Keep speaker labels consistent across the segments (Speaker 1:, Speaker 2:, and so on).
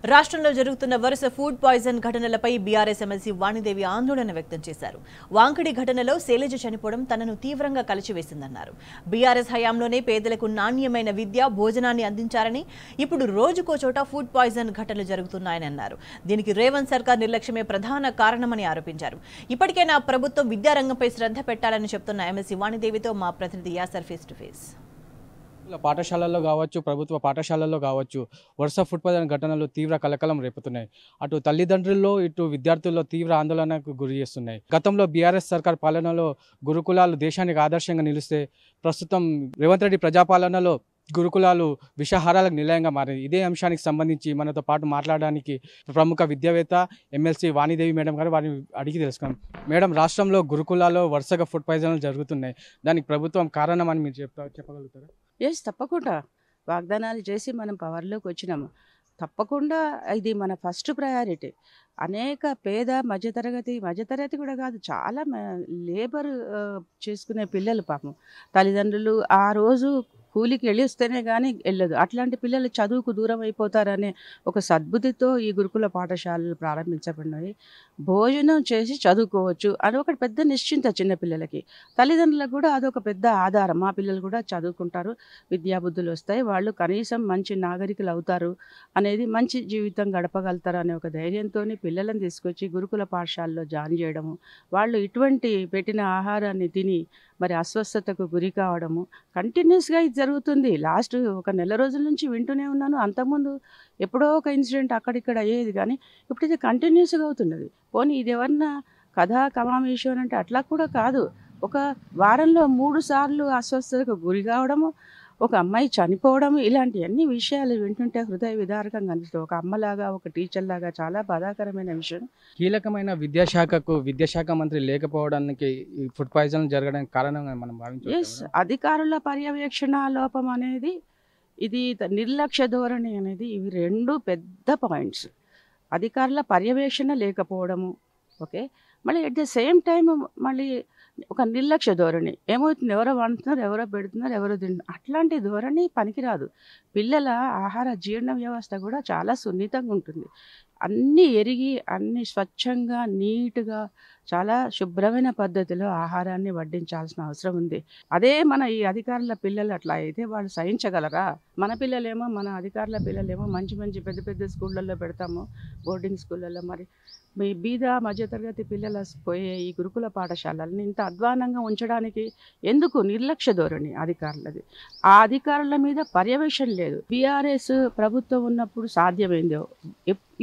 Speaker 1: రాష్ట్రంలో జరుగుతున్న వరుస ఫుడ్ పాయిజన్ ఘటనలపై బీఆర్ఎస్ ఎమ్మెల్సీ వాణిదేవి ఆందోళన వ్యక్తం చేశారు. వాంకడి ఘటనలో శైలజ చనిపోవడం తనను తీవ్రంగా కలిచివేసిందన్నారు. బీఆర్ఎస్ హయాంలోనే పేదలకు నాణ్యమైన విద్య, భోజనాన్ని అందించారని, ఇప్పుడు రోజుకో చోట ఫుడ్ పాయిజన్ ఘటనలు జరుగుతున్నాయని అన్నారు. దీనికి రేవంత్ సర్కార్ నిర్లక్ష్యమే ప్రధాన కారణమని ఆరోపించారు. ఇప్పటికైనా ప్రభుత్వం విద్యారంగంపై శ్రద్ధ పెట్టాలని చెప్తున్న ఎమ్మెల్సీ వాణిదేవితో మా ప్రతినిధి యాసర్ ఫేస్ టు ఫేస్.
Speaker 2: పాఠశాలల్లో కావచ్చు, ప్రభుత్వ పాఠశాలల్లో కావచ్చు, వరుస ఫుడ్ పాయిజన్ ఘటనలు తీవ్ర కలకలం రేపుతున్నాయి. అటు తల్లిదండ్రుల్లో, ఇటు విద్యార్థుల్లో తీవ్ర ఆందోళనకు గురి చేస్తున్నాయి. గతంలో బీఆర్ఎస్ సర్కార్ పాలనలో గురుకులాలు దేశానికి ఆదర్శంగా నిలిస్తే, ప్రస్తుతం రేవంత్ రెడ్డి ప్రజాపాలనలో గురుకులాలు విషాహారాలకు నిలయంగా మారింది. ఇదే అంశానికి సంబంధించి మనతో పాటు మాట్లాడడానికి ప్రముఖ విద్యావేత్త ఎమ్మెల్సీ వాణిదేవి మేడం గారు, వారిని అడిగి తెలుసుకున్నాం. మేడం, రాష్ట్రంలో గురుకులాల్లో వరుసగా ఫుడ్ పాయిజన్లు జరుగుతున్నాయి. దానికి ప్రభుత్వం కారణం అని మీరు చెప్పగలుగుతారా?
Speaker 3: ఎస్, తప్పకుండా. వాగ్దానాలు చేసి మనం పవర్లోకి వచ్చినాము. తప్పకుండా ఇది మన ఫస్ట్ ప్రయారిటీ. అనేక పేద మధ్యతరగతి కూడా కాదు, చాలా లేబర్ చేసుకునే పిల్లలు పాపం తల్లిదండ్రులు ఆ రోజు కూలికి వెళ్ళిస్తేనే కానీ వెళ్ళదు. అట్లాంటి పిల్లలు చదువుకు దూరం అయిపోతారనే ఒక సద్బుద్ధితో ఈ గురుకుల పాఠశాలలు ప్రారంభించబడినాయి. భోజనం చేసి చదువుకోవచ్చు అని ఒక పెద్ద నిశ్చింత చిన్నపిల్లలకి. తల్లిదండ్రులకు కూడా అదొక పెద్ద ఆధారం. మా పిల్లలు కూడా చదువుకుంటారు, విద్యాబుద్ధులు వస్తాయి, వాళ్ళు కనీసం మంచి నాగరికులు అవుతారు అనేది, మంచి జీవితం గడపగలుగుతారు అనే ఒక ధైర్యంతో పిల్లలను తీసుకొచ్చి గురుకుల పాఠశాలలో జాయిన్ చేయడము, వాళ్ళు ఇటువంటి పెట్టిన ఆహారాన్ని తిని మరి అస్వస్థతకు గురి కావడము కంటిన్యూస్గా ఇది జరుగుతుంది. లాస్ట్ ఒక నెల రోజుల నుంచి వింటూనే ఉన్నాను. అంతకుముందు ఎప్పుడో ఒక ఇన్సిడెంట్ అక్కడిక్కడ అయ్యేది, కానీ ఇప్పుడు ఇది కంటిన్యూస్గా అవుతున్నది. పోనీ ఇది ఎవరన్నా కథా కమామేషు అని అంటే అట్లా కూడా కాదు. ఒక వారంలో 3 సార్లు అస్వస్థతకు గురి కావడము, ఒక అమ్మాయి చనిపోవడం, ఇలాంటి అన్ని విషయాలు వింటుంటే హృదయ విదారకంగా అనిపిస్తుంది. ఒక అమ్మలాగా, ఒక టీచర్లాగా చాలా బాధాకరమైన విషయం.
Speaker 2: కీలకమైన విద్యాశాఖ మంత్రి లేకపోవడానికి ఈ ఫుడ్ పాయిజన్ జరగడానికి కారణంగా మనం భావించవచ్చు.
Speaker 3: ఎస్, అధికారుల పర్యవేక్షణ లోపం అనేది, ఇది నిర్లక్ష్య ధోరణి అనేది, ఇవి 2 పెద్ద పాయింట్స్. అధికారుల పర్యవేక్షణ లేకపోవడము, ఓకే, మళ్ళీ అట్ ద సేమ్ టైం మళ్ళీ ఒక నిర్లక్ష్య ధోరణి. ఏమవుతుంది, ఎవరో వండుతున్నారు, ఎవరో పెడుతున్నారు, ఎవరో తింటున్నారు, అట్లాంటి ధోరణి పనికిరాదు. పిల్లల ఆహార జీర్ణ వ్యవస్థ కూడా చాలా సున్నితంగా ఉంటుంది. అన్నీ ఎరిగి, అన్నీ స్వచ్ఛంగా, నీట్గా, చాలా శుభ్రమైన పద్ధతిలో ఆహారాన్ని వడ్డించాల్సిన అవసరం ఉంది. అదే మన ఈ అధికారుల పిల్లలు అట్లా అయితే వాళ్ళు సహించగలరా? మన పిల్లలేమో, మన అధికారుల పిల్లలేమో మంచి మంచి పెద్ద పెద్ద స్కూళ్ళల్లో పెడతాము, బోర్డింగ్ స్కూళ్ళల్లో. మరి మీ బీద మధ్యతరగతి పిల్లలు పోయే ఈ గురుకుల పాఠశాలల్ని ఇంత అధ్వానంగా ఉంచడానికి ఎందుకు? నిర్లక్ష్య ధోరణి అధికారులది. ఆ అధికారుల మీద పర్యవేక్షణ లేదు. బీఆర్ఎస్ ప్రభుత్వం ఉన్నప్పుడు సాధ్యమైందో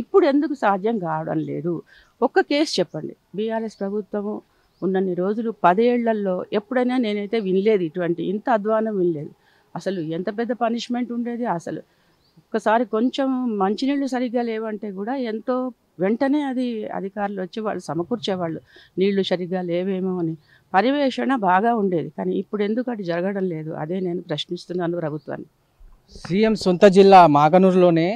Speaker 3: ఇప్పుడు ఎందుకు సాధ్యం కావడం లేదు? ఒక్క కేసు చెప్పండి. బీఆర్ఎస్ ప్రభుత్వము ఉన్నన్ని రోజులు 10 ఏళ్లలో ఎప్పుడైనా నేనైతే వినలేదు, ఇటువంటి ఇంత అధ్వానం వినలేదు. అసలు ఎంత పెద్ద పనిష్మెంట్ ఉండేది. అసలు ఒక్కసారి కొంచెం మంచినీళ్ళు సరిగ్గా లేవంటే కూడా ఎంతో వెంటనే అది అధికారులు వచ్చి వాళ్ళు సమకూర్చేవాళ్ళు, నీళ్లు సరిగ్గా లేవేమో అని. పర్యవేక్షణ బాగా ఉండేది, కానీ ఇప్పుడు ఎందుకు అది జరగడం లేదు? అదే నేను ప్రశ్నిస్తున్నాను ప్రభుత్వాన్ని.
Speaker 2: సీఎం సొంత జిల్లా మాగనూరులోనే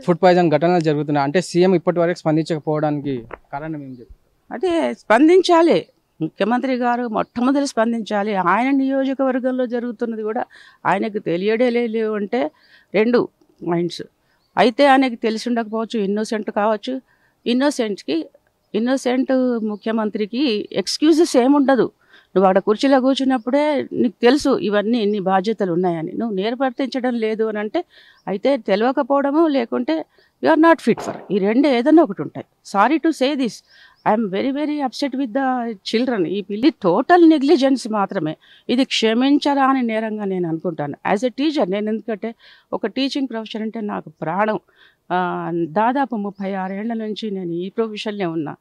Speaker 2: ఫుడ్ పాయిజన్ ఘటనలు జరుగుతున్నాయి. అంటే సీఎం ఇప్పటి వరకు స్పందించకపోవడానికి కారణం ఏం చెప్తారు?
Speaker 3: అదే స్పందించాలి. ముఖ్యమంత్రి గారు మొట్టమొదటి స్పందించాలి. ఆయన నియోజకవర్గంలో జరుగుతున్నది కూడా ఆయనకు తెలియడే లేవు అంటే 2 పాయింట్స్. అయితే ఆయనకి తెలిసి ఉండకపోవచ్చు, ఇన్నోసెంట్ కావచ్చు. ఇన్నోసెంట్ ముఖ్యమంత్రికి ఎక్స్క్యూజెస్ ఏముండదు. నువ్వు అక్కడ కుర్చీలో కూర్చున్నప్పుడే నీకు తెలుసు ఇవన్నీ ఇన్ని బాధ్యతలు ఉన్నాయని. నువ్వు నిర్వర్తించడం లేదు అని అంటే అయితే తెలియకపోవడము, లేకుంటే you are not fit for. ఈ 2 ఏదైనా ఒకటి ఉంటాయి. Sorry to say this, I'm very very upset with the children. ఈ పిల్లి టోటల్ నెగ్లిజెన్స్ మాత్రమే. ఇది క్షమించరాని నేరంగా నేను అనుకుంటాను యాజ్ ఎ టీచర్. నేను ఎందుకంటే ఒక టీచింగ్ ప్రొఫెషన్ అంటే నాకు ప్రాణం. దాదాపు 36 ఏళ్ల నుంచి నేను ఈ ప్రొఫెషన్లో ఉన్నా.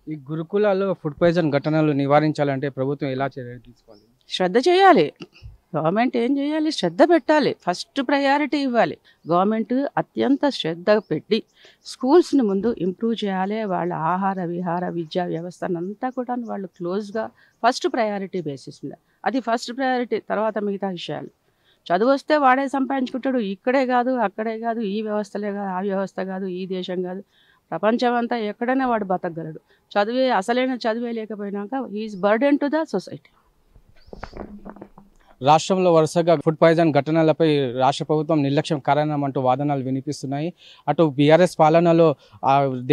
Speaker 2: ఈ గురుకులాల్లో ఫుడ్ పాయిజన్ ఘటనలు నివారించాలంటే ప్రభుత్వం ఎలా చర్యలు తీసుకోవాలి?
Speaker 3: శ్రద్ధ చేయాలి. గవర్నమెంట్ ఏం చేయాలి? శ్రద్ధ పెట్టాలి. ఫస్ట్ ప్రయారిటీ ఇవ్వాలి. గవర్నమెంట్ అత్యంత శ్రద్ధ పెట్టి స్కూల్స్ని ముందు ఇంప్రూవ్ చేయాలి. వాళ్ళ ఆహార విహార విద్యా వ్యవస్థనంతా కూడా వాళ్ళు క్లోజ్గా ఫస్ట్ ప్రయారిటీ బేసిస్ మీద, అది ఫస్ట్ ప్రయారిటీ. తర్వాత మిగతా విషయాలు. చదువు వస్తే వాడే సంపాదించుకుంటాడు. ఇక్కడే కాదు, అక్కడే కాదు, ఈ వ్యవస్థలే కాదు, ఆ వ్యవస్థ కాదు, ఈ దేశం కాదు, ప్రపంచం అంతా ఎక్కడైనా వాడు బతకగలడు. అసలైన చదివే లేకపోయినాక he is burden to the society.
Speaker 2: రాష్ట్రంలో వరుసగా ఫుడ్ పాయిజన్ ఘటనలపై రాష్ట్ర ప్రభుత్వం నిర్లక్ష్యం కారణమంటూ వాదనలు వినిపిస్తున్నాయి. అటు బీఆర్ఎస్ పాలనలో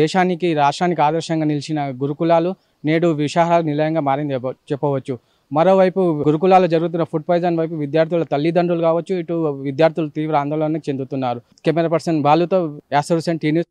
Speaker 2: దేశానికి రాష్ట్రానికి ఆదర్శంగా నిలిచిన గురుకులాలు నేడు విషాహార నిలయంగా మారింది చెప్పవచ్చు. మరోవైపు గురుకులాల్లో జరుగుతున్న ఫుడ్ పాయిజన్ వైపు విద్యార్థుల తల్లిదండ్రులు కావచ్చు, ఇటు విద్యార్థులు తీవ్ర ఆందోళనకు చెందుతున్నారు. కెమెరా పర్సన్ బాలుతో యాసర్ హుసేన్, టీ న్యూస్.